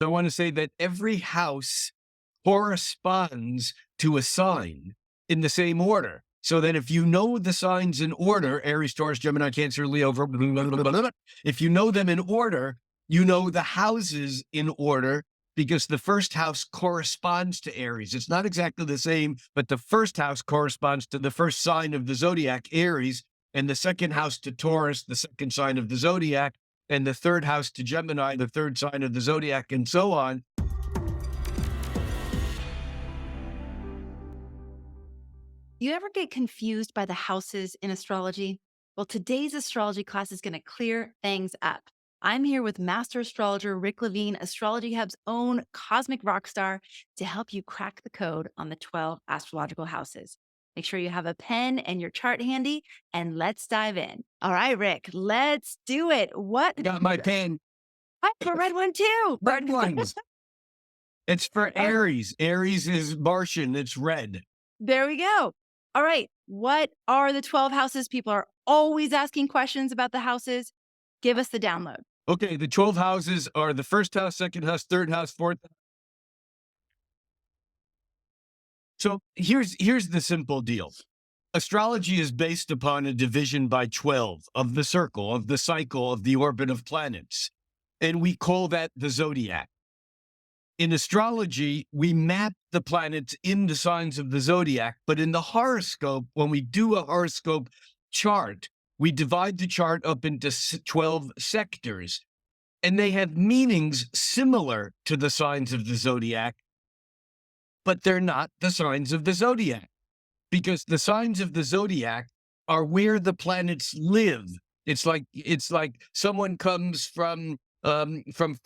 So I want to say that every house corresponds to a sign in the same order. So that if you know the signs in order, Aries, Taurus, Gemini, Cancer, Leo, if you know them in order, you know the houses in order because the first house corresponds to Aries. It's not exactly the same, but the first house corresponds to the first sign of the zodiac, Aries, and the second house to Taurus, the second sign of the zodiac, and the third house to Gemini, the third sign of the zodiac, and so on. You ever get confused by the houses in astrology? Well, today's astrology class is going to clear things up. I'm here with master astrologer Rick Levine, Astrology Hub's own cosmic rock star, to help you crack the code on the 12 astrological houses. Make sure you have a pen and your chart handy, and let's dive in. All right, Rick, let's do it. I got my pen. I have a red one too. Red ones. It's for Aries. Aries is Martian. It's red. There we go. All right. What are the 12 houses? People are always asking questions about the houses. Give us the download. Okay, the 12 houses are the first house, second house, third house, fourth. So here's the simple deal. Astrology is based upon a division by 12 of the circle, of the cycle, of the orbit of planets. And we call that the zodiac. In astrology, we map the planets in the signs of the zodiac, but in the horoscope, when we do a horoscope chart, we divide the chart up into 12 sectors, and they have meanings similar to the signs of the zodiac, but they're not the signs of the zodiac, because the signs of the zodiac are where the planets live. It's like someone comes from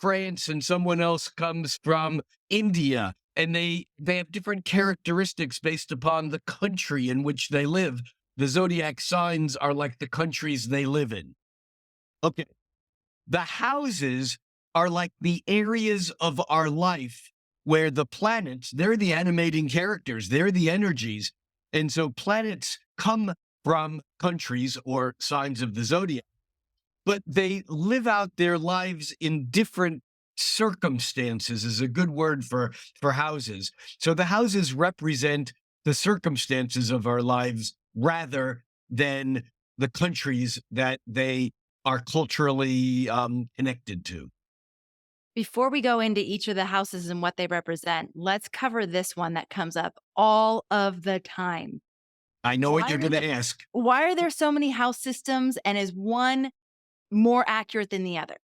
France and someone else comes from India, and they have different characteristics based upon the country in which they live. The zodiac signs are like the countries they live in. Okay. The houses are like the areas of our life where the planets, they're the animating characters, they're the energies. And so planets come from countries or signs of the zodiac, but they live out their lives in different circumstances is a good word for houses. So the houses represent the circumstances of our lives rather than the countries that they are culturally connected to. Before we go into each of the houses and what they represent, let's cover this one that comes up all of the time. I know what you're going to ask. Why are there so many house systems, and is one more accurate than the other?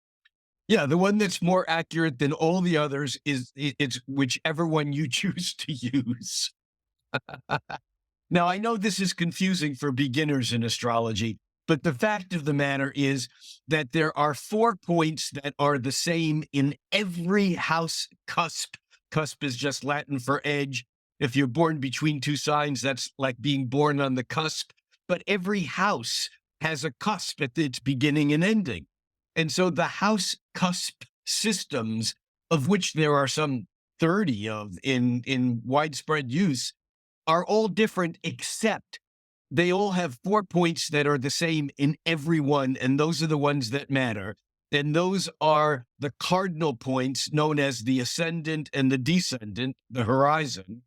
Yeah, the one that's more accurate than all the others is it's whichever one you choose to use. Now, I know this is confusing for beginners in astrology, but the fact of the matter is that there are 4 points that are the same in every house cusp. Cusp is just Latin for edge. If you're born between two signs, that's like being born on the cusp. But every house has a cusp at its beginning and ending. And so the house cusp systems, of which there are some 30 of in widespread use, are all different, except they all have 4 points that are the same in every one, and those are the ones that matter. And those are the cardinal points known as the ascendant and the descendant, the horizon,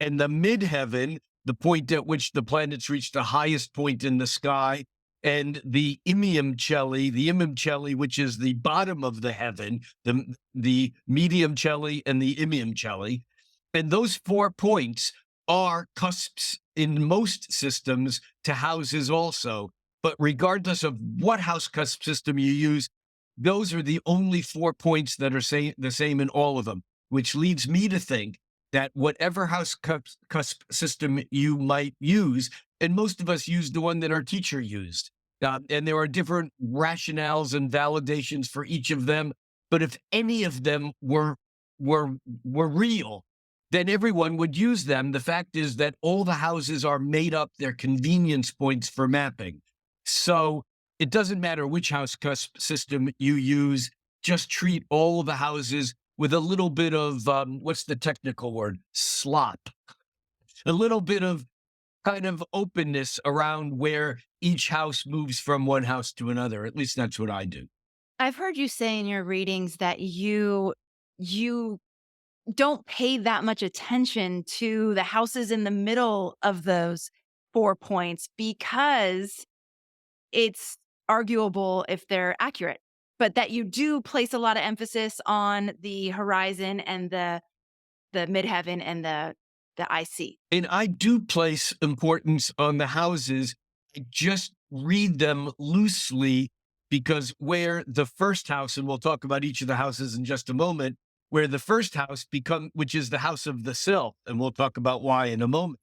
and the midheaven, the point at which the planets reach the highest point in the sky, and the imium celli, which is the bottom of the heaven, the medium celli and the imium celli. And those 4 points are cusps in most systems to houses also. But regardless of what house cusp system you use, those are the only 4 points that are the same in all of them, which leads me to think that whatever house cusp system you might use, and most of us use the one that our teacher used, and there are different rationales and validations for each of them. But if any of them were real, then everyone would use them. The fact is that all the houses are made up, they're convenience points for mapping. So it doesn't matter which house cusp system you use, just treat all the houses with a little bit of, what's the technical word? Slop. A little bit of kind of openness around where each house moves from one house to another. At least that's what I do. I've heard you say in your readings that you you don't pay that much attention to the houses in the middle of those 4 points because it's arguable if they're accurate, but that you do place a lot of emphasis on the horizon and the midheaven and the IC. And I do place importance on the houses. I just read them loosely because where the first house, and we'll talk about each of the houses in just a moment, where the first house which is the house of the self, and we'll talk about why in a moment.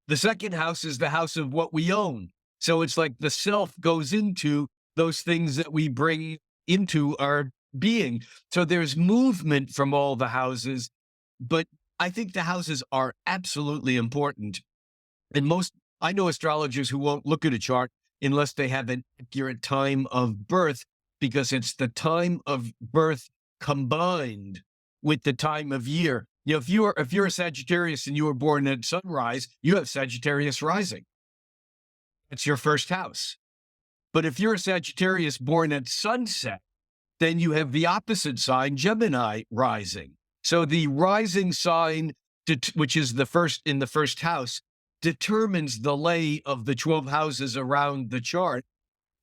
The second house is the house of what we own. So it's like the self goes into those things that we bring into our being. So there's movement from all the houses, but I think the houses are absolutely important. And I know astrologers who won't look at a chart unless they have an accurate time of birth, because it's the time of birth combined with the time of year. You know, if you're a Sagittarius and you were born at sunrise, you have Sagittarius rising. It's your first house. But if you're a Sagittarius born at sunset, then you have the opposite sign, Gemini, rising. So the rising sign, which is the first in the first house, determines the lay of the 12 houses around the chart.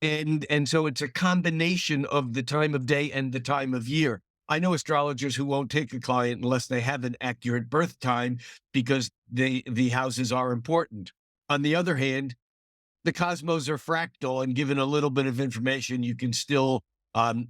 And so it's a combination of the time of day and the time of year. I know astrologers who won't take a client unless they have an accurate birth time because the houses are important. On the other hand, the cosmos are fractal, and given a little bit of information, you can still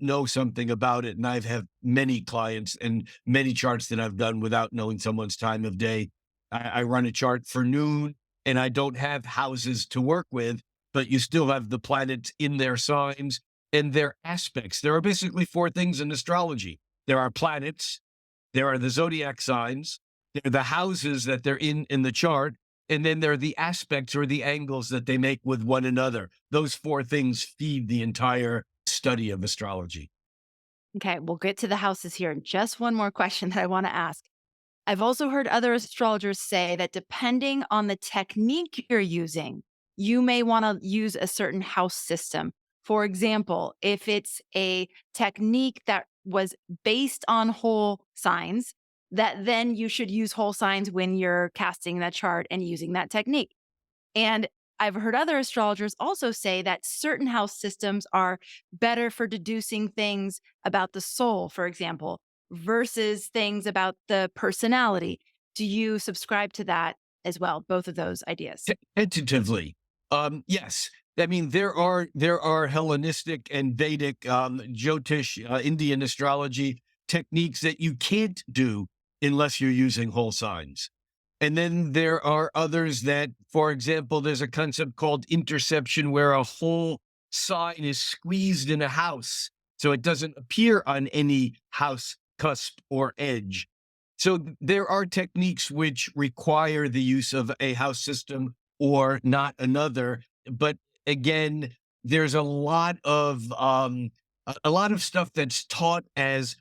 know something about it. And I've had many clients and many charts that I've done without knowing someone's time of day. I run a chart for noon, and I don't have houses to work with, but you still have the planets in their signs and their aspects. There are basically four things in astrology. There are planets, there are the zodiac signs, there are the houses that they're in the chart, and then there are the aspects or the angles that they make with one another. Those four things feed the entire study of astrology. Okay, we'll get to the houses here. Just one more question that I want to ask. I've also heard other astrologers say that depending on the technique you're using, you may want to use a certain house system. For example, if it's a technique that was based on whole signs, that then you should use whole signs when you're casting that chart and using that technique. And I've heard other astrologers also say that certain house systems are better for deducing things about the soul, for example, versus things about the personality. Do you subscribe to that as well? Both of those ideas. Tentatively, yes. I mean, there are Hellenistic and Vedic, Jyotish, Indian astrology techniques that you can't do unless you're using whole signs. And then there are others that, for example, there's a concept called interception where a whole sign is squeezed in a house, so it doesn't appear on any house cusp or edge. So there are techniques which require the use of a house system or not another. But again, there's a lot of stuff that's taught as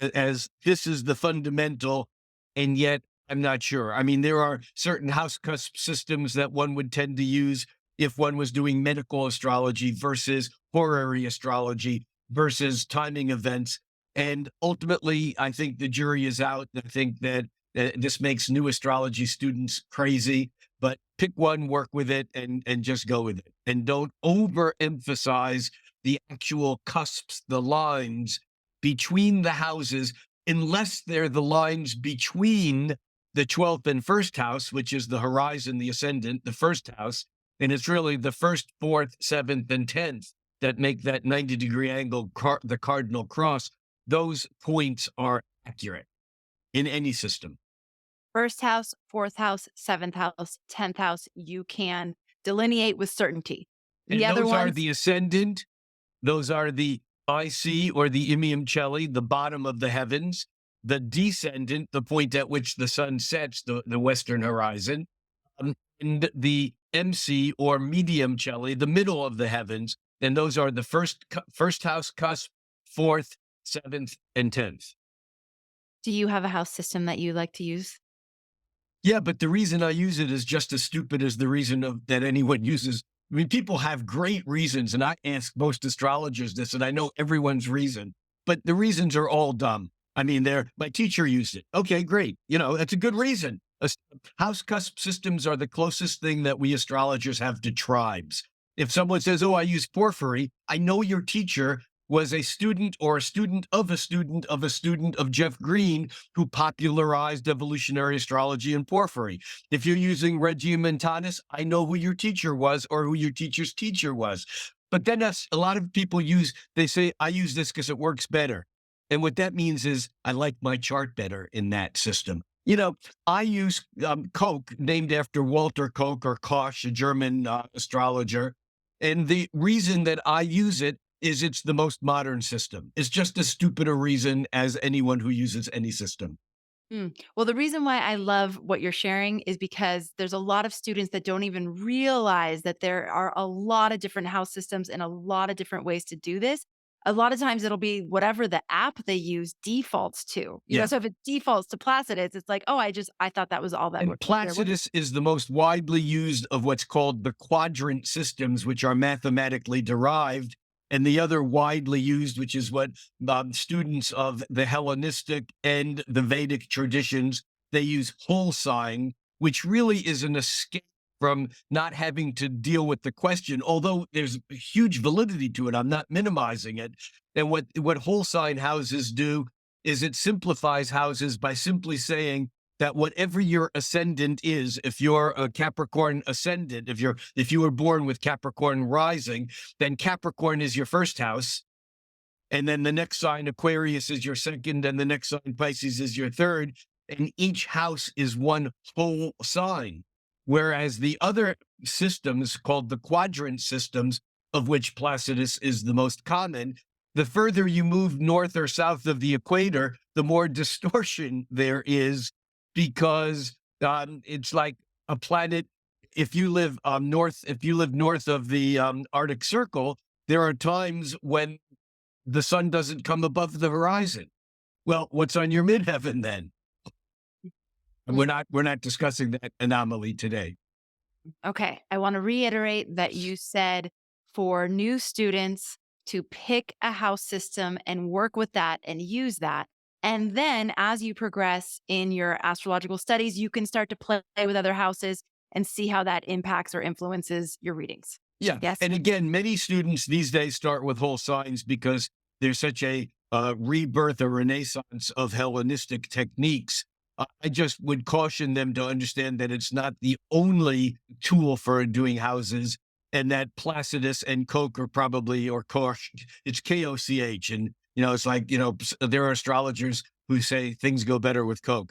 this is the fundamental, and yet I'm not sure. I mean, there are certain house cusp systems that one would tend to use if one was doing medical astrology versus horary astrology versus timing events. And ultimately, I think the jury is out. I think that this makes new astrology students crazy, but pick one, work with it, and just go with it. And don't overemphasize the actual cusps, the lines between the houses, unless they're the lines between the 12th and first house, which is the horizon, the ascendant, the first house. And it's really the first, fourth, seventh, and 10th that make that 90-degree angle, the cardinal cross. Those points are accurate in any system. First house, fourth house, seventh house, 10th house, you can delineate with certainty. And those are the ascendant. Those are the IC or the Imium Celli, the bottom of the heavens. The descendant, the point at which the sun sets, the western horizon. And the MC or Medium Celli, the middle of the heavens. And those are the first house cusp, fourth, seventh, and 10th. Do you have a house system that you like to use? Yeah, but the reason I use it is just as stupid as the reason that anyone uses. I mean, people have great reasons, and I ask most astrologers this, and I know everyone's reason, but the reasons are all dumb. I mean, my teacher used it. Okay, great. That's a good reason. House cusp systems are the closest thing that we astrologers have to tribes. If someone says, "Oh, I use porphyry," I know your teacher was a student or a student of a student of a student of Jeff Green, who popularized evolutionary astrology and porphyry. If you're using regiomontanus, I know who your teacher was or who your teacher's teacher was. But then a lot of people they say, "I use this because it works better." And what that means is I like my chart better in that system. I use Koch, named after Walter Koch or Koch, a German astrologer. And the reason that I use it is it's the most modern system. It's just as stupid a reason as anyone who uses any system. Well, the reason why I love what you're sharing is because there's a lot of students that don't even realize that there are a lot of different house systems and a lot of different ways to do this. A lot of times it'll be whatever the app they use defaults to. Yeah. So if it defaults to Placidus, it's like, oh, I thought that was all that And there was. Placidus is the most widely used of what's called the quadrant systems, which are mathematically derived. And the other widely used, which is what students of the Hellenistic and the Vedic traditions, they use whole sign, which really is an escape from not having to deal with the question, although there's huge validity to it. I'm not minimizing it. And what whole sign houses do is it simplifies houses by simply saying that whatever your ascendant is, if you're a Capricorn ascendant, if you were born with Capricorn rising, then Capricorn is your first house. And then the next sign, Aquarius, is your second, and the next sign, Pisces, is your third. And each house is one whole sign. Whereas the other systems, called the quadrant systems, of which Placidus is the most common, the further you move north or south of the equator, the more distortion there is, because it's like a planet. If you live north of the Arctic Circle, there are times when the sun doesn't come above the horizon. Well, what's on your midheaven then? And we're not discussing that anomaly today. Okay. I want to reiterate that you said for new students to pick a house system and work with that and use that. And then as you progress in your astrological studies, you can start to play with other houses and see how that impacts or influences your readings. Yeah. Yes. And again, many students these days start with whole signs because there's such a rebirth, a renaissance of Hellenistic techniques. I just would caution them to understand that it's not the only tool for doing houses, and that Placidus and Koch are probably, or Koch, it's Koch. And, it's like, there are astrologers who say things go better with Koch.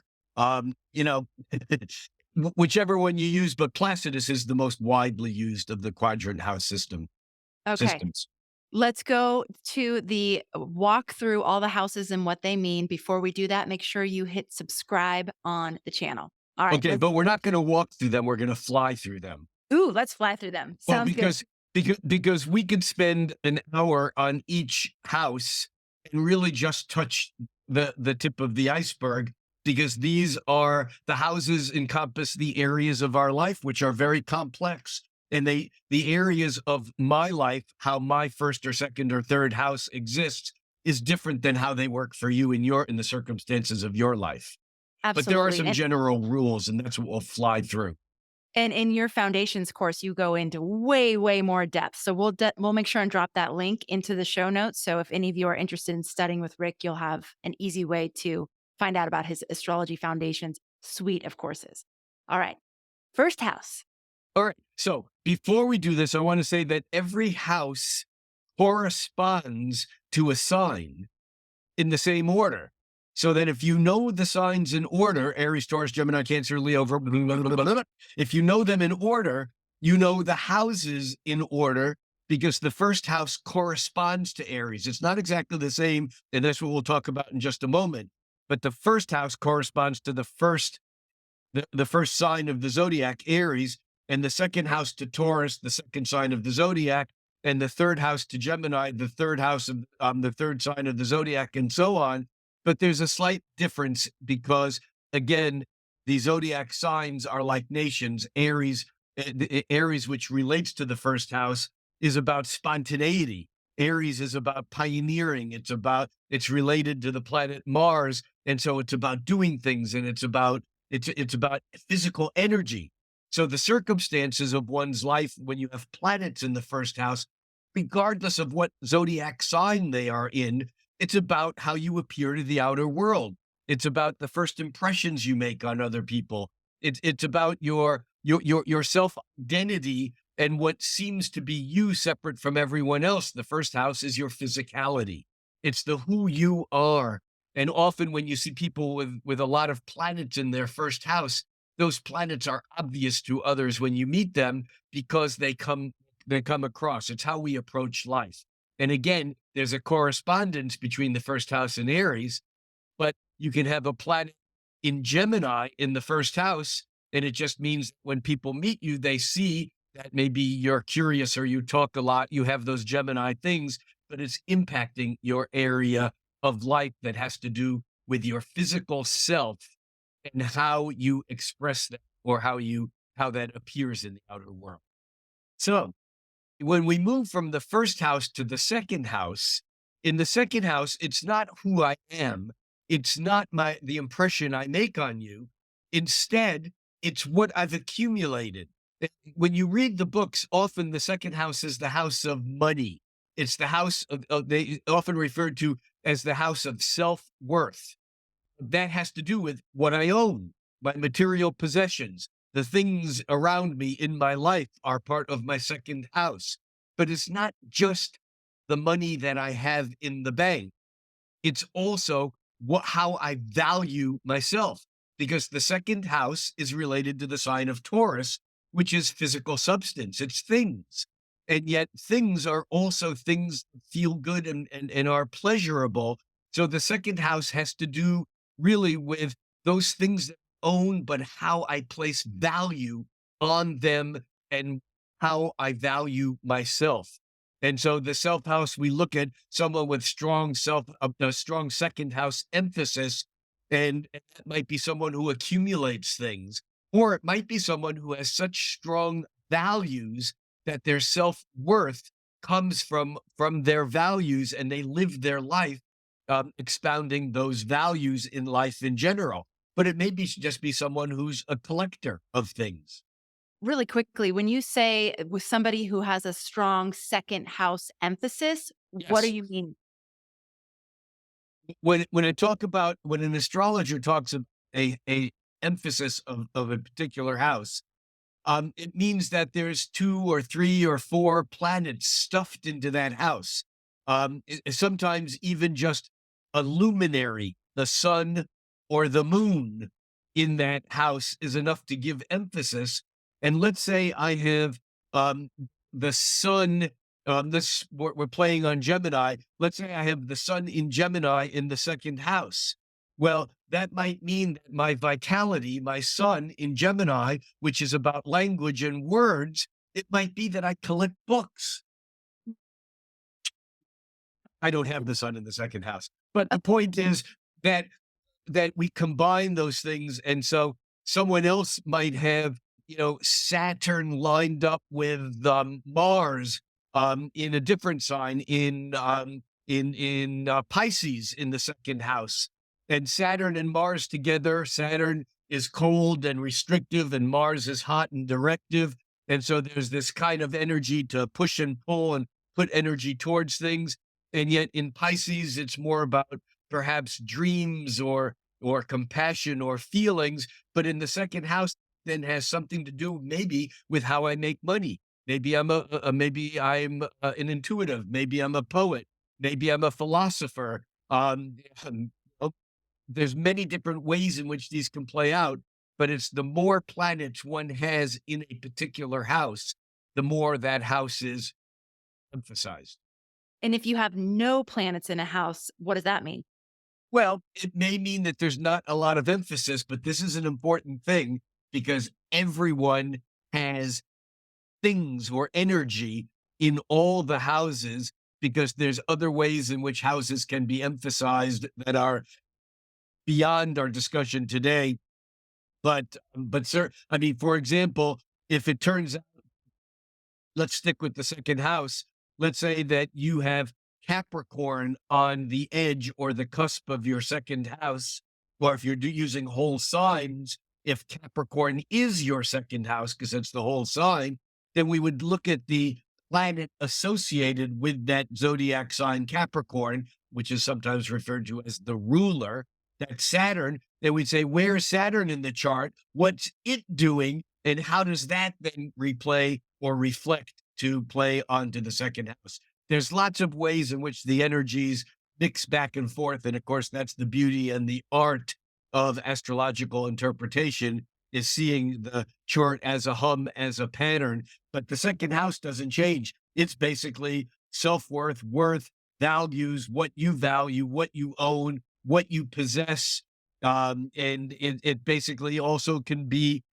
Whichever one you use, but Placidus is the most widely used of the quadrant house systems. Let's go to the walk through all the houses and what they mean. Before we do that, make sure you hit subscribe on the channel. All right. Okay, but we're not going to walk through them. We're going to fly through them. Ooh, let's fly through them. Sounds good. Because we could spend an hour on each house and really just touch the tip of the iceberg, because these are the houses encompass the areas of our life, which are very complex. And the areas of my life, how my first or second or third house exists, is different than how they work for you in the circumstances of your life. Absolutely. But there are some general rules, and that's what we'll fly through. And in your foundations course, you go into way, way more depth. So we'll make sure and drop that link into the show notes. So if any of you are interested in studying with Rick, you'll have an easy way to find out about his astrology foundations suite of courses. All right. First house. All right. So before we do this, I want to say that every house corresponds to a sign in the same order. So that if you know the signs in order, Aries, Taurus, Gemini, Cancer, Leo, if you know them in order, you know the houses in order, because the first house corresponds to Aries. It's not exactly the same, and that's what we'll talk about in just a moment. But the first house corresponds to the first sign of the zodiac, Aries, and the second house to Taurus, the second sign of the zodiac, and the third house to Gemini, the third house of the third sign of the zodiac, and so on. But there's a slight difference because, again, the zodiac signs are like nations. Aries, which relates to the first house, is about spontaneity. Aries is about pioneering. It's related to the planet Mars. And so it's about doing things, and it's about physical energy. So the circumstances of one's life when you have planets in the first house, regardless of what zodiac sign they are in, it's about how you appear to the outer world. It's about the first impressions you make on other people. It's about your self identity and what seems to be you separate from everyone else. The first house is your physicality. It's the who you are. And often when you see people with a lot of planets in their first house, those planets are obvious to others when you meet them because they come across. It's how we approach life. And again, there's a correspondence between the first house and Aries, but you can have a planet in Gemini in the first house, and it just means when people meet you, they see that maybe you're curious or you talk a lot, you have those Gemini things, but it's impacting your area of life that has to do with your physical self and how you express that, or how that appears in the outer world. So when we move from the first house to the second house, in the second house, it's not who I am. It's not the impression I make on you. Instead, it's what I've accumulated. When you read the books, often the second house is the house of money. It's the house they often referred to as the house of self-worth. That has to do with what I own, my material possessions. The things around me in my life are part of my second house. But it's not just the money that I have in the bank. It's also how I value myself, because the second house is related to the sign of Taurus, which is physical substance. It's things. And yet things are also things that feel good and are pleasurable. So the second house has to do really with those things that I own, but how I place value on them and how I value myself. And so the self house, we look at someone with a strong second house emphasis, and that might be someone who accumulates things, or it might be someone who has such strong values that their self worth comes from their values, and they live their life expounding those values in life in general. But it may be just be someone who's a collector of things. Really quickly, when you say with somebody who has a strong second house emphasis, what do Yes. you mean? When an astrologer talks of a emphasis of a particular house, it means that there's 2 or 3 or 4 planets stuffed into that house. Sometimes even just a luminary, the sun or the moon in that house is enough to give emphasis. And let's say I have um, the sun. We're playing on Gemini. Let's say I have the sun in Gemini in the second house. Well, that might mean that my vitality, my sun in Gemini, which is about language and words, it might be that I collect books. I don't have the sun in the second house. But the point is that we combine those things. And so someone else might have, Saturn lined up with Mars in a different sign in Pisces in the second house. And Saturn and Mars together, Saturn is cold and restrictive, and Mars is hot and directive. And so there's this kind of energy to push and pull and put energy towards things. And yet in Pisces, it's more about perhaps dreams or compassion or feelings. But in the second house, then has something to do maybe with how I make money. Maybe maybe I'm an intuitive. Maybe I'm a poet. Maybe I'm a philosopher. Oh, there's many different ways in which these can play out, but it's the more planets one has in a particular house, the more that house is emphasized. And if you have no planets in a house, what does that mean? Well, it may mean that there's not a lot of emphasis, but this is an important thing because everyone has things or energy in all the houses, because there's other ways in which houses can be emphasized that are beyond our discussion today. But sir, I mean, for example, if it turns out, let's stick with the second house. let's say that you have Capricorn on the edge or the cusp of your second house, or if you're using whole signs, if Capricorn is your second house, because it's the whole sign, then we would look at the planet associated with that zodiac sign Capricorn, which is sometimes referred to as the ruler, that Saturn. Then we'd say, where's Saturn in the chart? What's it doing? And how does that then replay or reflect to play onto the second house? There's lots of ways in which the energies mix back and forth. And of course, that's the beauty and the art of astrological interpretation, is seeing the chart as a hum, as a pattern. But the second house doesn't change. It's basically self-worth, worth, values, what you value, what you own, what you possess. And it basically also can be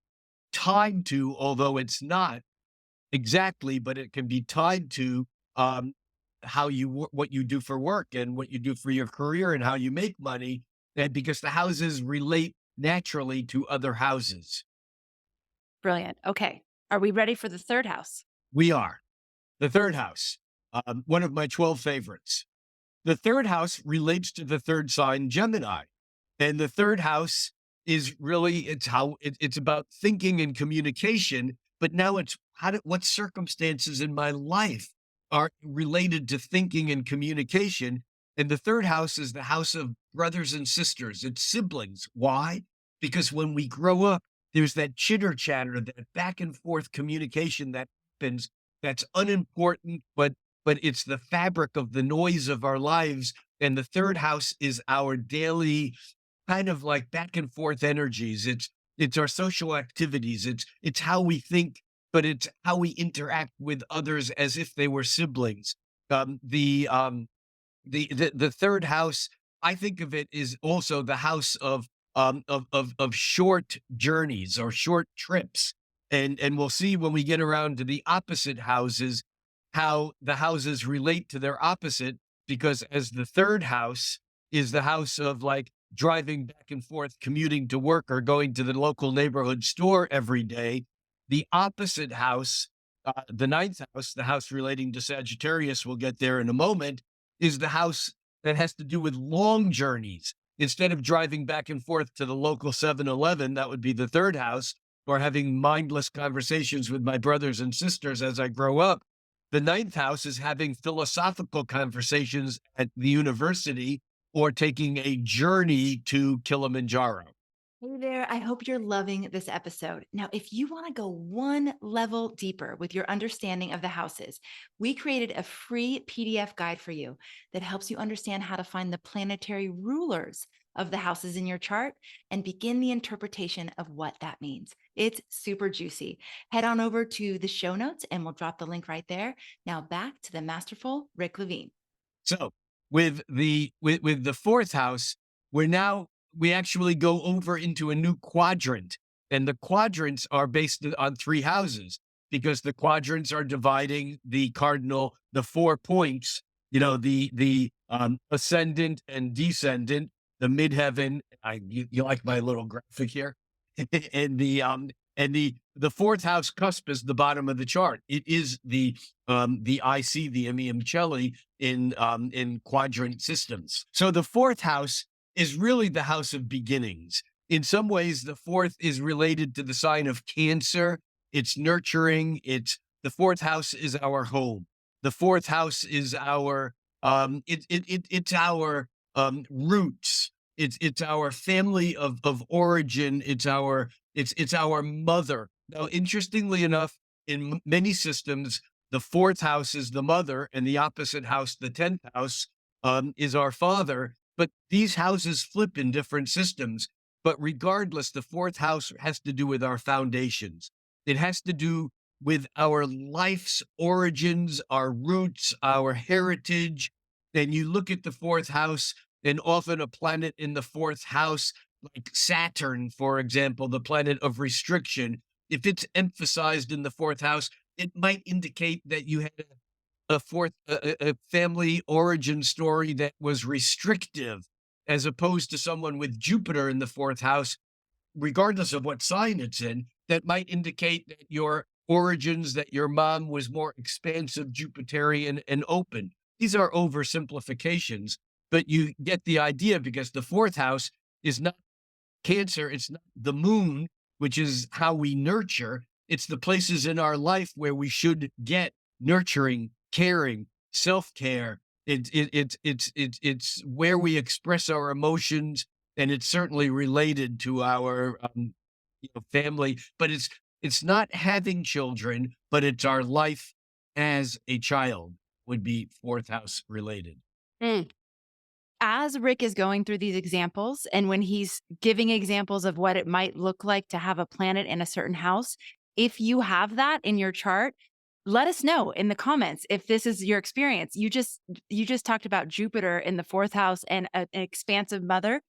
tied to, although it's not exactly, but it can be tied to um, what you do for work and what you do for your career and how you make money. And because the houses relate naturally to other houses. Brilliant. Okay. Are we ready for the third house? We are. The third house, one of my 12 favorites. The third house relates to the third sign, Gemini. And the third house is really, it's about thinking and communication, but now it's what circumstances in my life are related to thinking and communication. And the third house is the house of brothers and sisters. It's siblings. Why? Because when we grow up, there's that chitter chatter, that back and forth communication that happens, that's unimportant, but it's the fabric of the noise of our lives. And the third house is our daily kind of like back and forth energies. It's our social activities. It's how we think, but it's how we interact with others as if they were siblings. The third house, I think of it, is also the house of short journeys or short trips. And we'll see when we get around to the opposite houses, how the houses relate to their opposite, because as the third house is the house of like driving back and forth, commuting to work or going to the local neighborhood store every day, the opposite house, the ninth house, the house relating to Sagittarius, we'll get there in a moment, is the house that has to do with long journeys. Instead of driving back and forth to the local 7-Eleven, that would be the third house, or having mindless conversations with my brothers and sisters as I grow up. The ninth house is having philosophical conversations at the university or taking a journey to Kilimanjaro. Hey there, I hope you're loving this episode. Now, if you want to go one level deeper with your understanding of the houses, we created a free PDF guide for you that helps you understand how to find the planetary rulers of the houses in your chart and begin the interpretation of what that means. It's super juicy. Head on over to the show notes and we'll drop the link right there. Now back to the masterful Rick Levine. So with the fourth house, we actually go over into a new quadrant, and the quadrants are based on three houses, because the quadrants are dividing the 4 points, the ascendant and descendant, the midheaven. You like my little graphic here? And the fourth house cusp is the bottom of the chart. It is the IC, the Emium Celli in quadrant systems. So the fourth house is really the house of beginnings. In some ways, the fourth is related to the sign of Cancer. It's nurturing. The fourth house is our home. The fourth house is our it's our roots. It's our family of origin. It's our mother. Now, interestingly enough, in many systems, the fourth house is the mother, and the opposite house, the 10th house, is our father. But these houses flip in different systems. But regardless, the fourth house has to do with our foundations. It has to do with our life's origins, our roots, our heritage. And you look at the fourth house, and often a planet in the fourth house, like Saturn, for example, the planet of restriction, if it's emphasized in the fourth house, it might indicate that you had a family origin story that was restrictive, as opposed to someone with Jupiter in the fourth house, regardless of what sign it's in, that might indicate that your origins, that your mom was more expansive, Jupiterian, and open. These are oversimplifications, but you get the idea, because the fourth house is not Cancer. It's not the moon, which is how we nurture. It's the places in our life where we should get nurturing, caring, self-care. It's where we express our emotions, and it's certainly related to our family. But it's not having children, but it's our life as a child would be fourth house related. Mm. As Rick is going through these examples, and when he's giving examples of what it might look like to have a planet in a certain house, if you have that in your chart, let us know in the comments if this is your experience. You just talked about Jupiter in the fourth house and an expansive mother.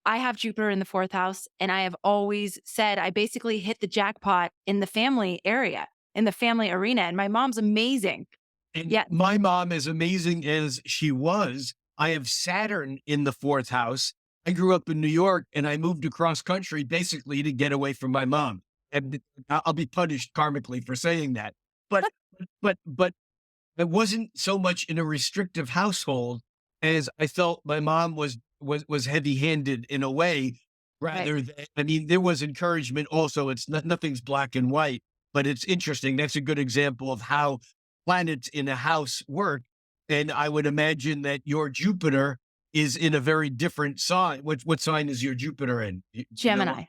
I have Jupiter in the fourth house, and I have always said I basically hit the jackpot in the family area, in the family arena. And my mom's amazing. And Yeah, my mom, as amazing as she was, I have Saturn in the fourth house. I grew up in New York, and I moved across country basically to get away from my mom. And I'll be punished karmically for saying that. But but I wasn't so much in a restrictive household, as I felt my mom was heavy-handed in a way, right. rather than, I mean, there was encouragement also. It's not, nothing's black and white, but it's interesting. That's a good example of how planets in a house work. And I would imagine that your Jupiter is in a very different sign. What sign is your Jupiter in? You know? Gemini,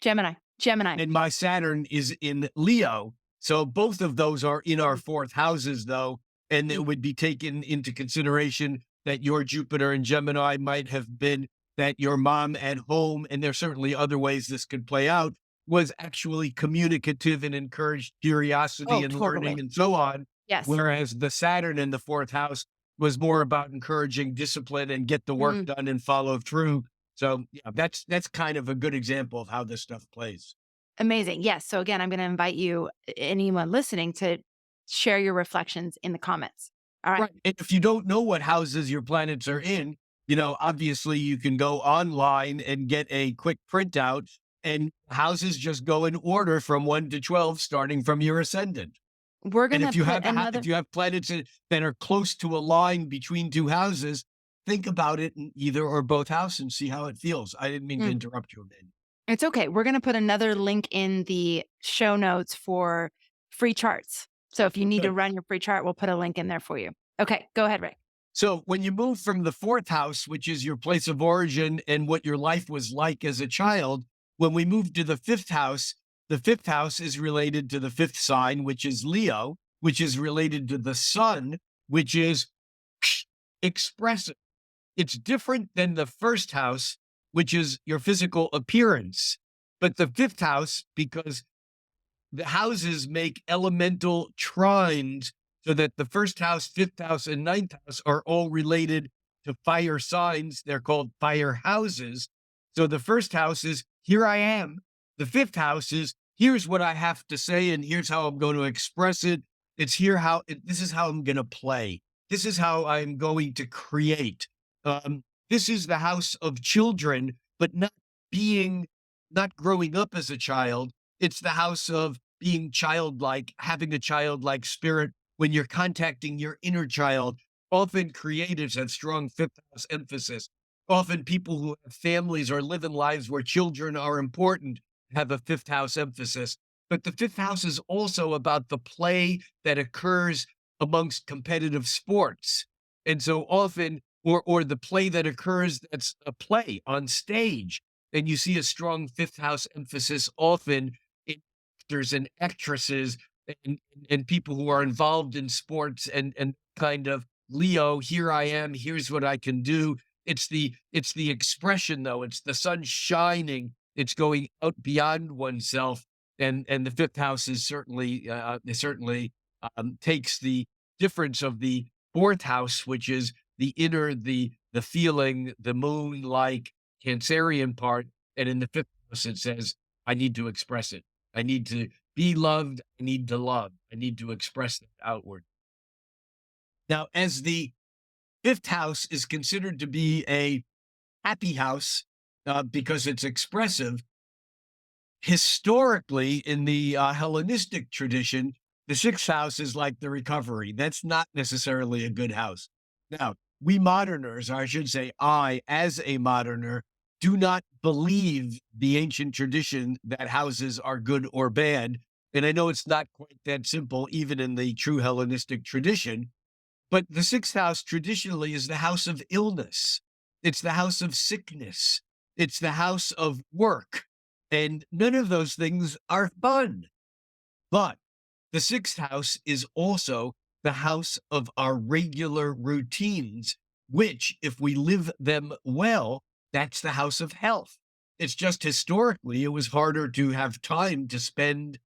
Gemini, Gemini. And my Saturn is in Leo. So both of those are in our fourth houses, though. And it would be taken into consideration that your Jupiter and Gemini might have been that your mom at home, and there's certainly other ways this could play out, was actually communicative and encouraged curiosity Oh, and totally. learning and so on. Yes. Whereas the Saturn in the fourth house was more about encouraging discipline and get the work Mm, done and follow through. So yeah, that's kind of a good example of how this stuff plays. amazing. Yes. So again, I'm going to invite you, anyone listening, to share your reflections in the comments. All right. Right. And if you don't know what houses your planets are in, obviously you can go online and get a quick printout, and houses just go in order from 1 to 12, starting from your ascendant. We're going And to if you put have another. if you have planets that are close to a line between two houses, think about it in either or both houses and see how it feels. I didn't mean to Mm, interrupt you, man. it's okay. We're going to put another link in the show notes for free charts. So if you need to Good. run your free chart, we'll put a link in there for you. Okay. Go ahead, Rick. So when you move from the fourth house, which is your place of origin and what your life was like as a child, when we move to the fifth house is related to the fifth sign, which is Leo, which is related to the sun, which is expressive. It's different than the first house, which is your physical appearance. But the fifth house, because the houses make elemental trines, so that the first house, fifth house, and ninth house are all related to fire signs. They're called fire houses. So the first house is here I am. The fifth house is here's what I have to say, and here's how I'm going to express it. It's this is how I'm going to play. This is how I'm going to create. This is the house of children, but being, not growing up as a child. It's the house of being childlike, having a childlike spirit when you're contacting your inner child. Often creatives have strong fifth house emphasis. Often people who have families or live in lives where children are important have a fifth house emphasis. But the fifth house is also about the play that occurs amongst competitive sports. And so often, or the play that occurs that's a play on stage. And you see a strong fifth house emphasis often in actors and actresses, and, and people who are involved in sports, and kind of Leo, here I am, here's what I can do. It's the expression, though. It's the sun shining. It's going out beyond oneself. And the fifth house is certainly takes the difference of the fourth house, which is the inner, the feeling, the moon like Cancerian part. And in the fifth house, it says, I need to express it. I need to be loved. I need to love. I need to express that outward. Now, as the fifth house is considered to be a happy house because it's expressive, Historically, in the Hellenistic tradition, the sixth house is like the recovery. That's not necessarily a good house. Now, we moderners, or I should say, I, as a moderner, do not believe the ancient tradition that houses are good or bad. And I know it's not quite that simple, even in the true Hellenistic tradition. But the sixth house traditionally is the house of illness. It's the house of sickness. It's the house of work. And none of those things are fun. But the sixth house is also the house of our regular routines, which, if we live them well, that's the house of health. It's just historically, it was harder to have time to spend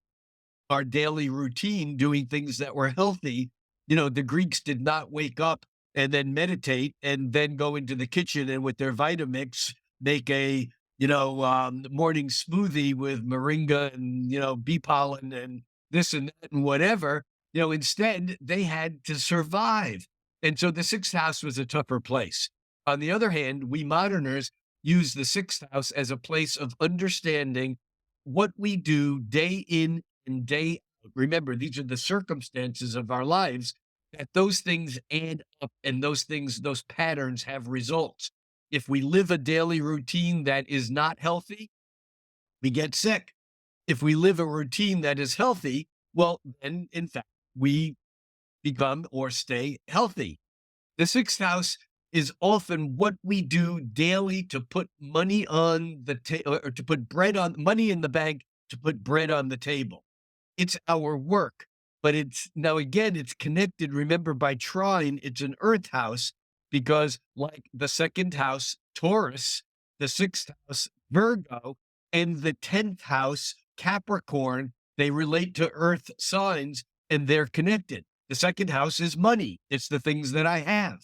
our daily routine doing things that were healthy. The Greeks did not wake up and then meditate and then go into the kitchen and with their Vitamix make a, morning smoothie with moringa and, bee pollen and this and that and whatever. Instead, they had to survive. And so the sixth house was a tougher place. On the other hand, we moderners use the sixth house as a place of understanding what we do day in and day out. Remember, these are the circumstances of our lives, that those things add up and those patterns have results. If we live a daily routine that is not healthy, we get sick. If we live a routine that is healthy, well, then in fact, we become or stay healthy. The sixth house is often what we do daily to put money on the table, or to put bread on money in the bank, to put bread on the table. It's our work, but it's now again, it's connected. Remember, by trine, it's an earth house because, like the second house, Taurus, the sixth house, Virgo, and the 10th house, Capricorn, they relate to earth signs and they're connected. The second house is money, it's the things that I have.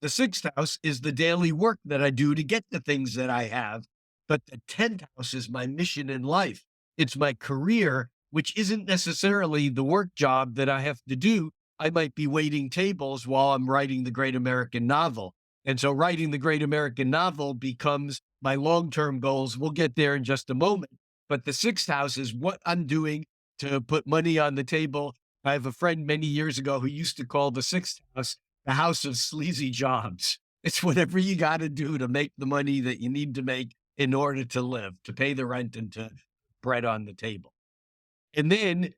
The sixth house is the daily work that I do to get the things that I have. But the 10th house is my mission in life. It's my career, which isn't necessarily the work job that I have to do. I might be waiting tables while I'm writing the great American novel. And so writing the great American novel becomes my long-term goals. We'll get there in just a moment. But the sixth house is what I'm doing to put money on the table. I have a friend many years ago who used to call the sixth house the house of sleazy jobs. It's whatever you got to do to make the money that you need to make in order to live, to pay the rent and to bread on the table. And then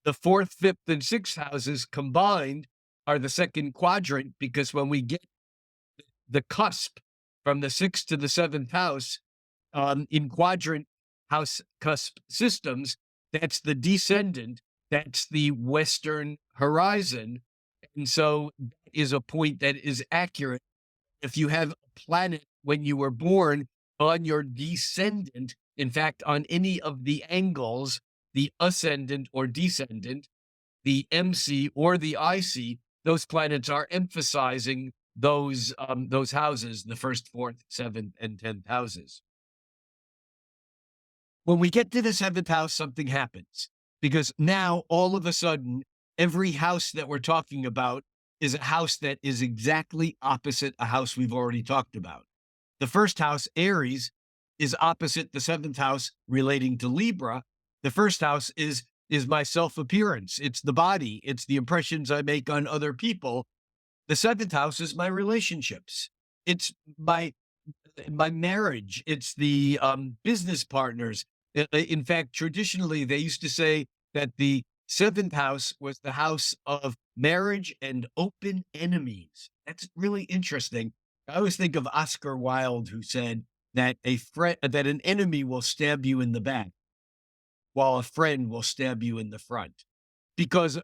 the fourth, fifth, and sixth houses combined are the second quadrant, because when we get the cusp from the sixth to the seventh house in quadrant house cusp systems, that's the descendant, that's the western horizon. And so that is a point that is accurate. If you have a planet when you were born on your descendant, in fact, on any of the angles, the ascendant or descendant, the MC or the IC, those planets are emphasizing those houses, the first, fourth, seventh, and 10th houses. When we get to the seventh house, something happens, because now all of a sudden, every house that we're talking about is a house that is exactly opposite a house we've already talked about. The first house, Aries, is opposite the seventh house relating to Libra. The first house is my self-appearance. It's the body. It's the impressions I make on other people. The seventh house is my relationships. It's my marriage. It's the business partners. In fact, traditionally, they used to say that the seventh house was the house of marriage and open enemies. That's really interesting. I always think of Oscar Wilde, who said that that an enemy will stab you in the back, while a friend will stab you in the front, because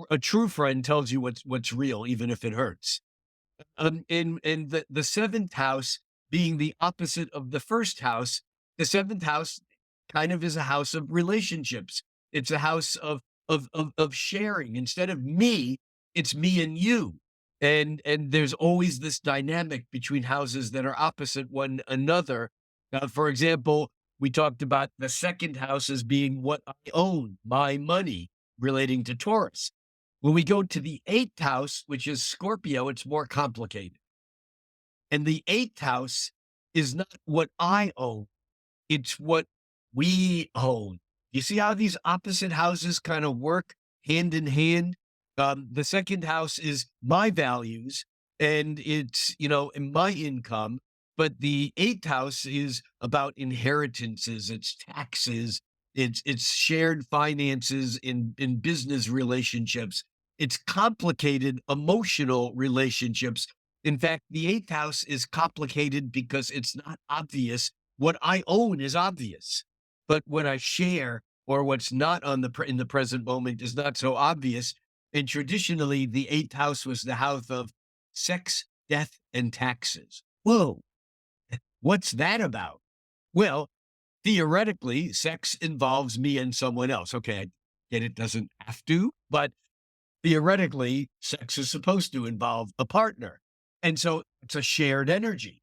a true friend tells you what's real, even if it hurts. In the seventh house being the opposite of the first house, the seventh house kind of is a house of relationships. It's a house of sharing. Instead of me, it's me and you. And there's always this dynamic between houses that are opposite one another. For example, we talked about the second house as being what I own, my money, relating to Taurus. When we go to the eighth house, which is Scorpio, it's more complicated. And the eighth house is not what I own, it's what we own. You see how these opposite houses kind of work hand in hand? The second house is my values and it's, in my income. But the eighth house is about inheritances, it's taxes, it's shared finances in business relationships. It's complicated emotional relationships. In fact, the eighth house is complicated because it's not obvious. What I own is obvious, but what I share or what's not in the present moment is not so obvious. And traditionally, the eighth house was the house of sex, death, and taxes. Whoa, what's that about? Well, theoretically, sex involves me and someone else. Okay, I get it doesn't have to, but theoretically, sex is supposed to involve a partner. And so it's a shared energy.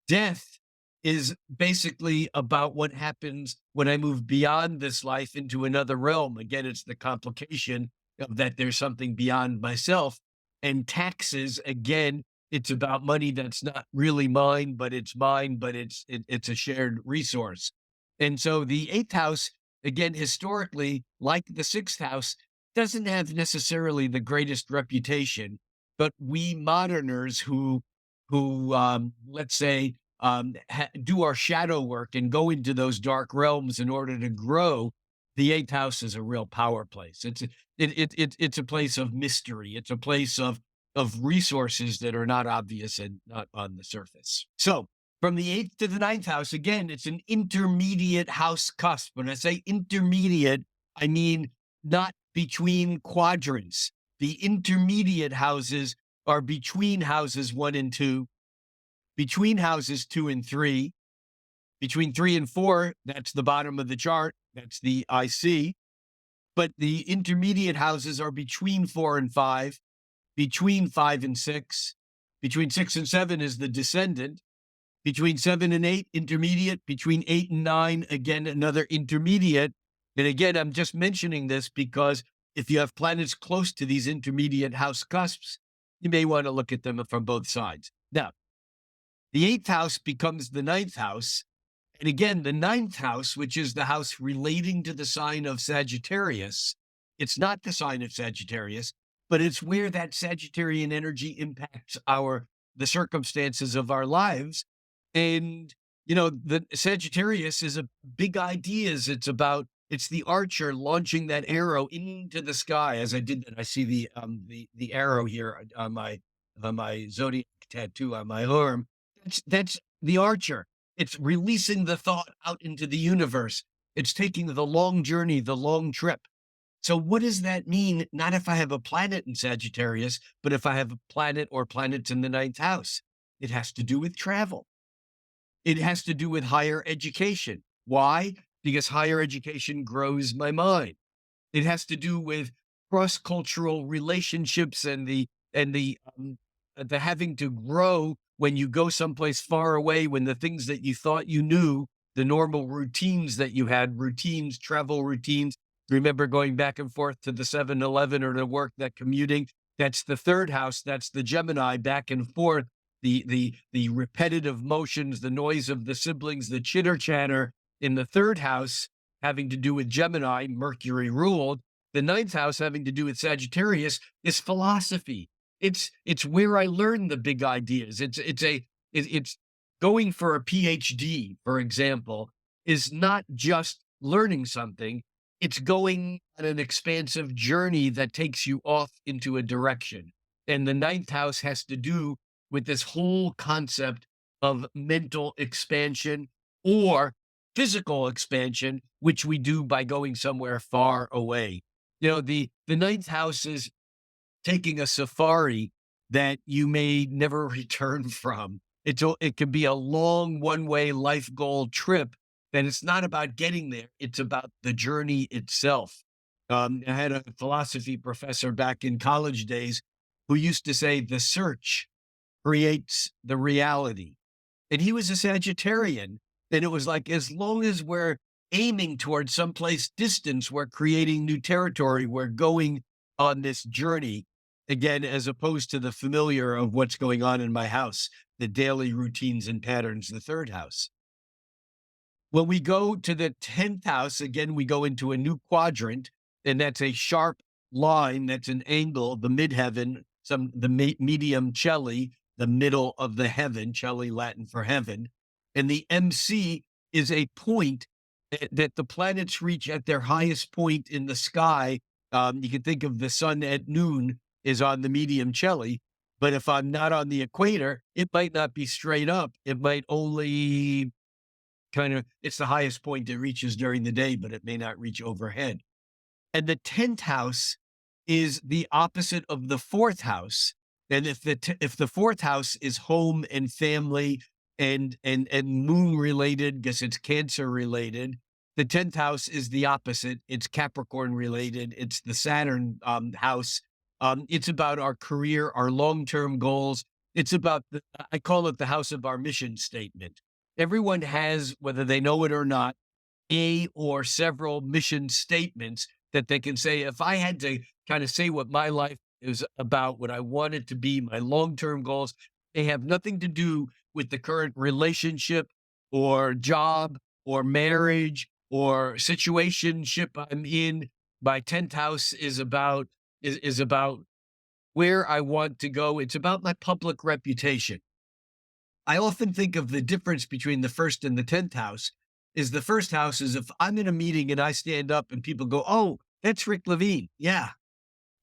Death is basically about what happens when I move beyond this life into another realm. Again, it's the complication of that there's something beyond myself. And taxes, again, it's about money that's not really mine, but it's mine, but it's a shared resource. And so the eighth house, again, historically, like the sixth house, doesn't have necessarily the greatest reputation, but we moderners who let's say do our shadow work and go into those dark realms in order to grow, the eighth house is a real power place. It's a place of mystery. It's a place of resources that are not obvious and not on the surface. So from the eighth to the ninth house, again, it's an intermediate house cusp. When I say intermediate, I mean not between quadrants. The intermediate houses are between houses 1 and 2, between houses 2 and 3, between 3 and 4, that's the bottom of the chart, that's the IC. But the intermediate houses are between 4 and 5, between 5 and 6, between 6 and 7 is the descendant, between 7 and 8, intermediate, between 8 and 9, again, another intermediate. And again, I'm just mentioning this because if you have planets close to these intermediate house cusps, you may want to look at them from both sides. Now, the eighth house becomes the ninth house. And again, the ninth house, which is the house relating to the sign of Sagittarius, it's not the sign of Sagittarius, but it's where that Sagittarian energy impacts the circumstances of our lives. And, the Sagittarius is a big ideas. It's the archer launching that arrow into the sky. As I did that, I see the arrow here on my zodiac tattoo on my arm. That's the archer. It's releasing the thought out into the universe. It's taking the long journey, the long trip. So what does that mean? Not if I have a planet in Sagittarius, but if I have a planet or planets in the ninth house. It has to do with travel. It has to do with higher education. Why? Because higher education grows my mind. It has to do with cross-cultural relationships and the having to grow when you go someplace far away, when the things that you thought you knew, the normal routines that you had, travel routines. Remember going back and forth to the 7-Eleven or to work, that commuting, that's the third house. That's the Gemini, back and forth, the repetitive motions, the noise of the siblings, the chitter chatter in the third house having to do with Gemini, Mercury ruled. The ninth house having to do with Sagittarius is philosophy. It's where I learn the big ideas. It's going for a PhD, for example, is not just learning something. It's going on an expansive journey that takes you off into a direction. And the ninth house has to do with this whole concept of mental expansion or physical expansion, which we do by going somewhere far away. The ninth house is taking a safari that you may never return from. It can be a long one-way life goal trip, and it's not about getting there. It's about the journey itself. I had a philosophy professor back in college days who used to say the search creates the reality. And he was a Sagittarian. And it was like, as long as we're aiming towards someplace distance, we're creating new territory. We're going on this journey again, as opposed to the familiar of what's going on in my house, the daily routines and patterns, the third house. When we go to the 10th house, again, we go into a new quadrant, and that's a sharp line. That's an angle, the midheaven, medium celli, the middle of the heaven, celli Latin for heaven. And the MC is a point that the planets reach at their highest point in the sky. You can think of the sun at noon is on the medium celli. But if I'm not on the equator, it might not be straight up. It might only it's the highest point it reaches during the day, but it may not reach overhead. And the 10th house is the opposite of the fourth house. And if the fourth house is home and family and moon related, because it's Cancer related, the 10th house is the opposite. It's Capricorn related. It's the Saturn house. It's about our career, our long-term goals. It's about I call it the house of our mission statement. Everyone has, whether they know it or not, a or several mission statements that they can say, if I had to kind of say what my life is about, what I want it to be, my long-term goals, they have nothing to do with the current relationship or job or marriage or situationship I'm in. My 10th house is about where I want to go. It's about my public reputation. I often think of the difference between the first and the 10th house is the first house is if I'm in a meeting and I stand up and people go, oh, that's Rick Levine. Yeah,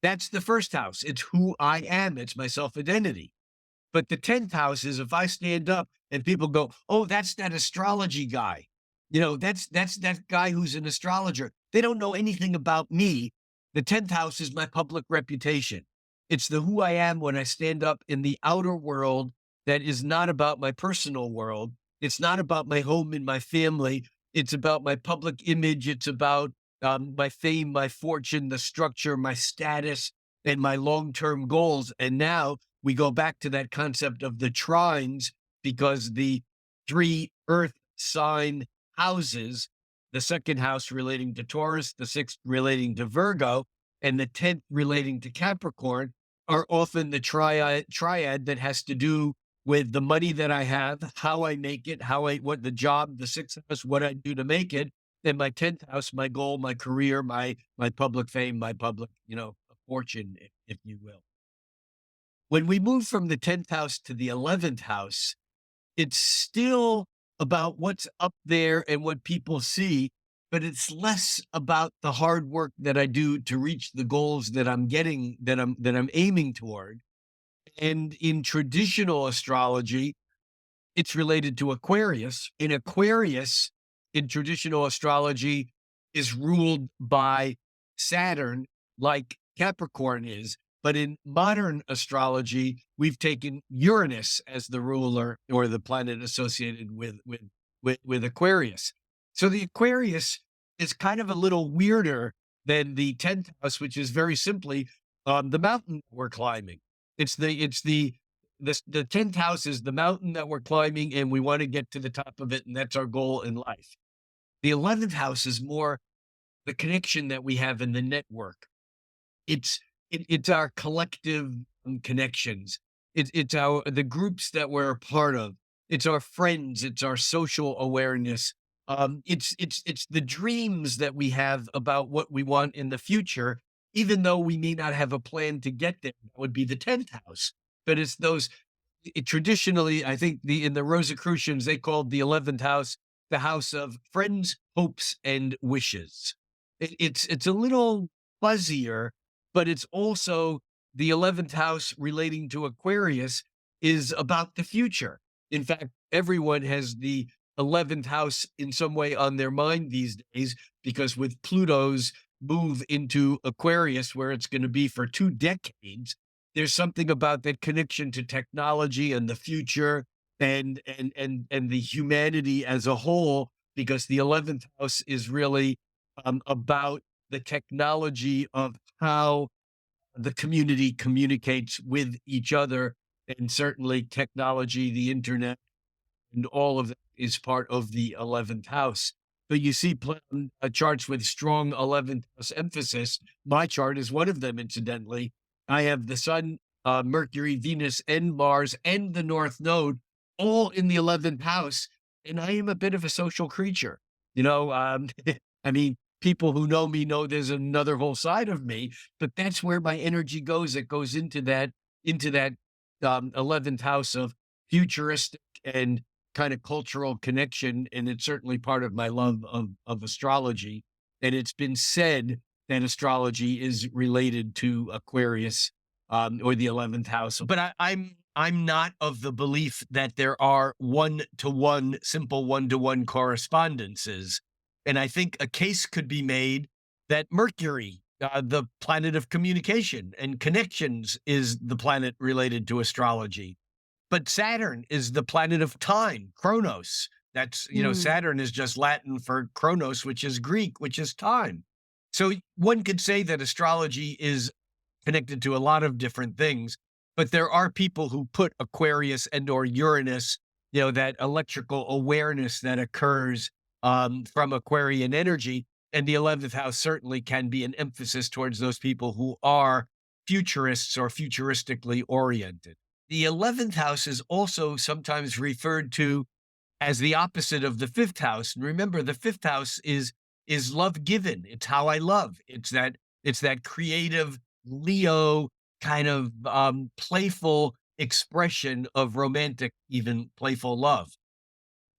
that's the first house. It's who I am. It's my self-identity. But the 10th house is if I stand up and people go, oh, that's that astrology guy. That's that guy who's an astrologer. They don't know anything about me. The 10th house is my public reputation. It's the who I am when I stand up in the outer world. That is not about my personal world. It's not about my home and my family. It's about my public image. It's about my fame, my fortune, the structure, my status, and my long-term goals. And now we go back to that concept of the trines because the 3 earth sign houses, the second house relating to Taurus, the 6th relating to Virgo, and the 10th relating to Capricorn, are often the triad that has to do with the money that I have, how I make it, what the job, the 6th house, what I do to make it, and my 10th house, my goal, my career, my public fame, my public, fortune, if you will. When we move from the 10th house to the 11th house, it's still about what's up there and what people see, but it's less about the hard work that I do to reach the goals that I'm aiming toward. And in traditional astrology, it's related to Aquarius. In Aquarius, in traditional astrology, is ruled by Saturn, like Capricorn is. But in modern astrology, we've taken Uranus as the ruler or the planet associated with Aquarius. So the Aquarius is kind of a little weirder than the 10th house, which is very simply the mountain we're climbing. It's the 10th house is the mountain that we're climbing, and we want to get to the top of it, and that's our goal in life. The 11th house is more the connection that we have in the network. It's our collective connections. It's the groups that we're a part of. It's our friends. It's our social awareness. It's the dreams that we have about what we want in the future, even though we may not have a plan to get there. That would be the 10th house. But it's those traditionally, I think in the Rosicrucians, they called the 11th house the house of friends, hopes, and wishes. It's a little fuzzier, but it's also the 11th house relating to Aquarius is about the future. In fact, everyone has the 11th house in some way on their mind these days, because with Pluto's move into Aquarius, where it's going to be for 2 decades, there's something about that connection to technology and the future and the humanity as a whole, because the 11th house is really about the technology of how the community communicates with each other, and certainly technology, the internet, and all of that is part of the 11th house. But you see charts with strong 11th house emphasis. My chart is one of them, incidentally. I have the Sun, Mercury, Venus, and Mars, and the North Node all in the 11th house. and I am a bit of a social creature. You know, I mean, people who know me know there's another whole side of me, but that's where my energy goes. It goes into that 11th house of futuristic and kind of cultural connection, and it's certainly part of my love of astrology. And it's been said that astrology is related to Aquarius, or the 11th house. But I'm not of the belief that there are one-to-one, simple one-to-one correspondences. And I think a case could be made that Mercury, the planet of communication and connections, is the planet related to astrology. But Saturn is the planet of time, Chronos. That's, Mm. Saturn is just Latin for Chronos, which is Greek, which is time. So one could say that astrology is connected to a lot of different things, but there are people who put Aquarius and or Uranus, that electrical awareness that occurs from Aquarian energy. And the 11th house certainly can be an emphasis towards those people who are futurists or futuristically oriented. The 11th house is also sometimes referred to as the opposite of the fifth house. And remember, the fifth house is love given. It's how I love. It's that creative Leo kind of playful expression of romantic, even playful love.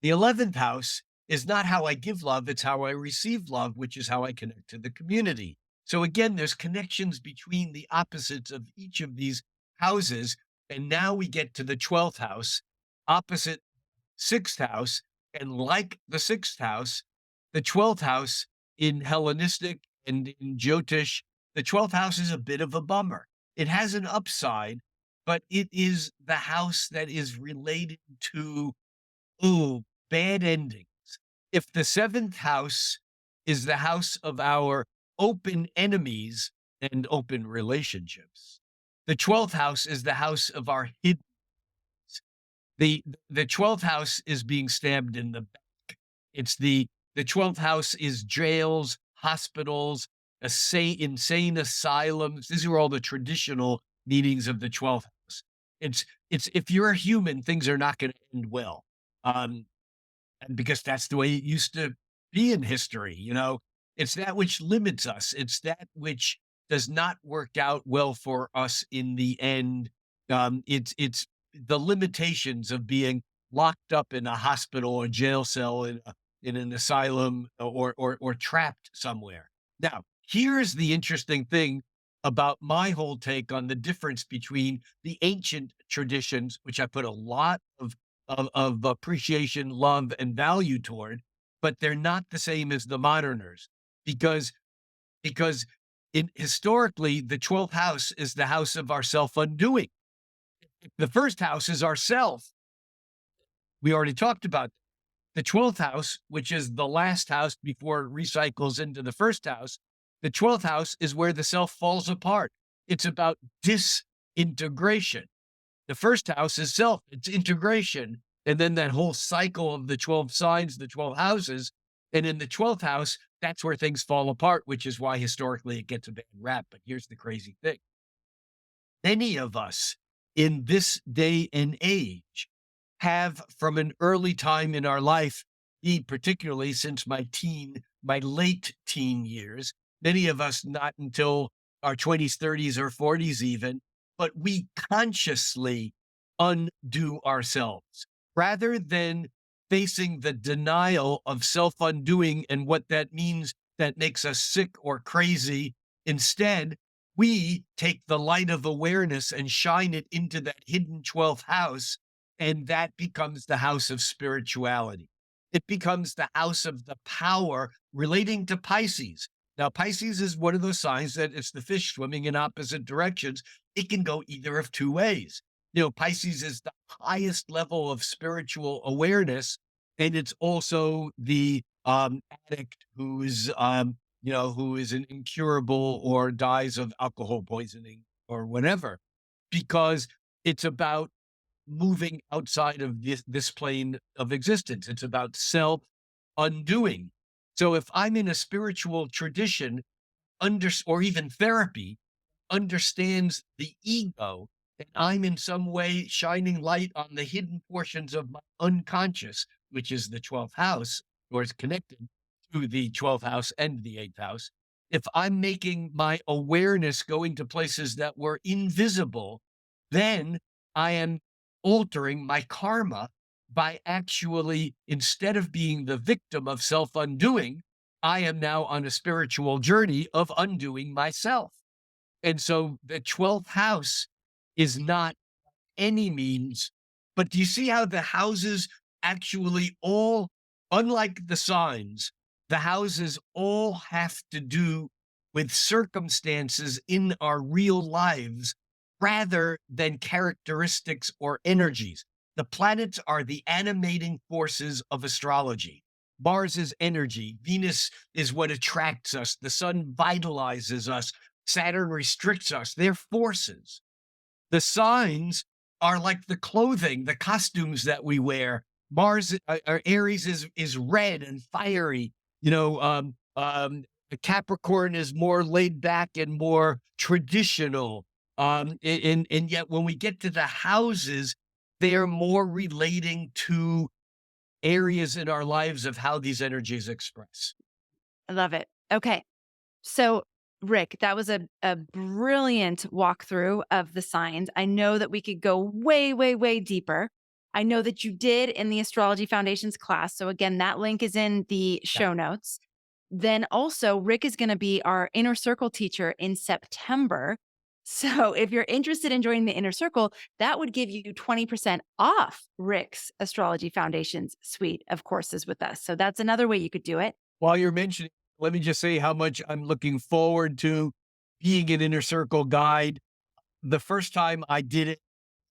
The 11th house is not how I give love, it's how I receive love, which is how I connect to the community. So again, there's connections between the opposites of each of these houses. And now we get to the 12th house, opposite sixth house. And like the sixth house, the 12th house in Hellenistic and in Jyotish, the 12th house is a bit of a bummer. It has an upside, but it is the house that is related to, ooh, bad endings. If the seventh house is the house of our open enemies and open relationships, the 12th house is the house of our hidden. The 12th house is being stabbed in the back. The 12th house is jails, hospitals, insane asylums. These are all the traditional meanings of the 12th house. It's if you're a human, things are not going to end well. Um, and because that's the way it used to be in history, it's that which limits us. It's that which does not work out well for us in the end. It's the limitations of being locked up in a hospital or jail cell in an asylum or trapped somewhere. Now, here's the interesting thing about my whole take on the difference between the ancient traditions, which I put a lot of appreciation, love, and value toward, but they're not the same as the moderners because because historically the 12th house is the house of our self undoing. The first house is ourself. We already talked about the 12th house, which is the last house before it recycles into the first house. The 12th house is where the self falls apart. It's about disintegration. The first house is self, it's integration. And then that whole cycle of the 12 signs, the 12 houses. And in the 12th house, that's where things fall apart, which is why historically it gets a bad rap. But here's the crazy thing: many of us in this day and age have, from an early time in our life, particularly since my late teen years, many of us not until our 20s, 30s, or 40s even, but we consciously undo ourselves rather than facing the denial of self-undoing and what that means that makes us sick or crazy. Instead, we take the light of awareness and shine it into that hidden 12th house, and that becomes the house of spirituality. It becomes the house of the power relating to Pisces. Now, Pisces is one of those signs that it's the fish swimming in opposite directions. It can go either of two ways. Pisces is the highest level of spiritual awareness, and it's also the addict who is an incurable or dies of alcohol poisoning or whatever, because it's about moving outside of this plane of existence. It's about self undoing. So if I'm in a spiritual tradition or even therapy, understands the ego, and I'm in some way shining light on the hidden portions of my unconscious, which is the 12th house, or is connected to the 12th house and the 8th house, if I'm making my awareness going to places that were invisible, then I am altering my karma by actually, instead of being the victim of self undoing, I am now on a spiritual journey of undoing myself. And so the 12th house is not any means, but do you see how the houses actually all, unlike the signs, the houses all have to do with circumstances in our real lives rather than characteristics or energies. The planets are the animating forces of astrology. Mars is energy. Venus is what attracts us. The sun vitalizes us. Saturn restricts us. They're forces. The signs are like the clothing, the costumes that we wear. Mars, Aries is red and fiery. Capricorn is more laid back and more traditional. And yet when we get to the houses, they are more relating to areas in our lives of how these energies express. I love it. Okay. So, Rick, that was a brilliant walkthrough of the signs. I know that we could go way, way, way deeper. I know that you did in the Astrology Foundations class. So, again, that link is in the Yeah. show notes. Then also, Rick is going to be our inner circle teacher in September. So, if you're interested in joining the inner circle, that would give you 20% off Rick's Astrology Foundations suite of courses with us. So, that's another way you could do it. While you're mentioning, let me just say how much I'm looking forward to being an inner circle guide. The first time I did it,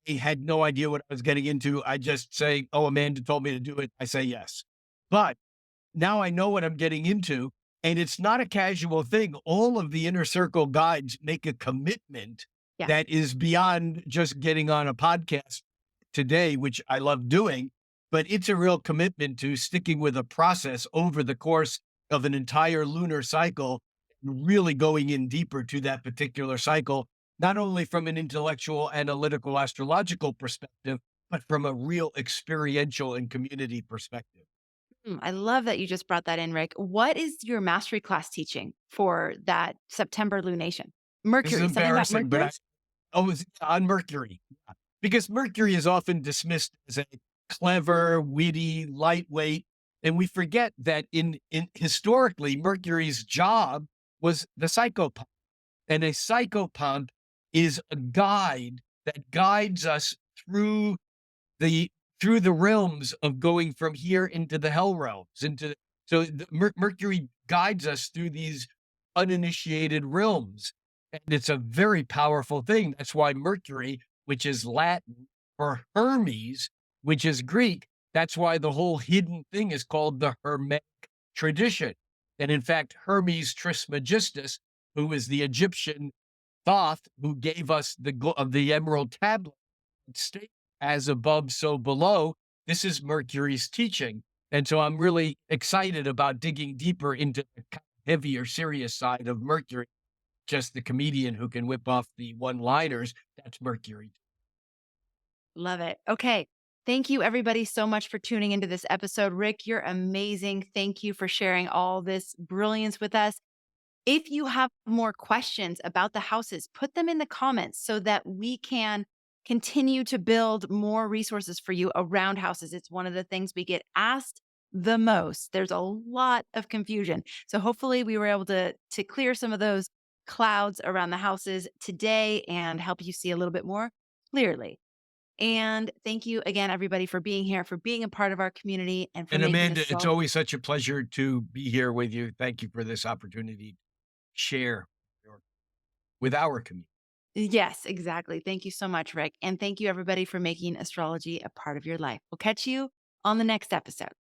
I had no idea what I was getting into. I just say, "Oh, Amanda told me to do it." I say yes. But now I know what I'm getting into, and it's not a casual thing. All of the inner circle guides make a commitment Yeah. that is beyond just getting on a podcast today, which I love doing, but it's a real commitment to sticking with a process over the course of an entire lunar cycle, really going in deeper to that particular cycle, not only from an intellectual, analytical, astrological perspective, but from a real experiential and community perspective. I love that you just brought that in, Rick. What is your mastery class teaching for that September lunation? This is Mercury, something about embarrassing, but Mercury? it's on Mercury. Yeah. Because Mercury is often dismissed as a clever, witty, lightweight. And we forget that in historically, Mercury's job was the psychopomp. And a psychopomp is a guide that guides us through the realms of going from here into the hell realms, Mercury guides us through these uninitiated realms, and it's a very powerful thing. That's why Mercury, which is Latin, or Hermes, which is Greek, that's why the whole hidden thing is called the Hermetic tradition. And in fact, Hermes Trismegistus, who is the Egyptian Thoth who gave us the emerald tablet, state as above, so below. This is Mercury's teaching. And so I'm really excited about digging deeper into the heavier, serious side of Mercury. Just the comedian who can whip off the one-liners, that's Mercury. Love it. Okay. Thank you, everybody, so much for tuning into this episode. Rick, you're amazing. Thank you for sharing all this brilliance with us. If you have more questions about the houses, put them in the comments so that we can continue to build more resources for you around houses. It's one of the things we get asked the most. There's a lot of confusion. So hopefully we were able to clear some of those clouds around the houses today and help you see a little bit more clearly. And thank you again, everybody, for being here, for being a part of our community, and for And making Amanda, this it's so. always such a pleasure to be here with you. Thank you for this opportunity to share with our community. Yes, exactly. Thank you so much, Rick. And thank you, everybody, for making astrology a part of your life. We'll catch you on the next episode.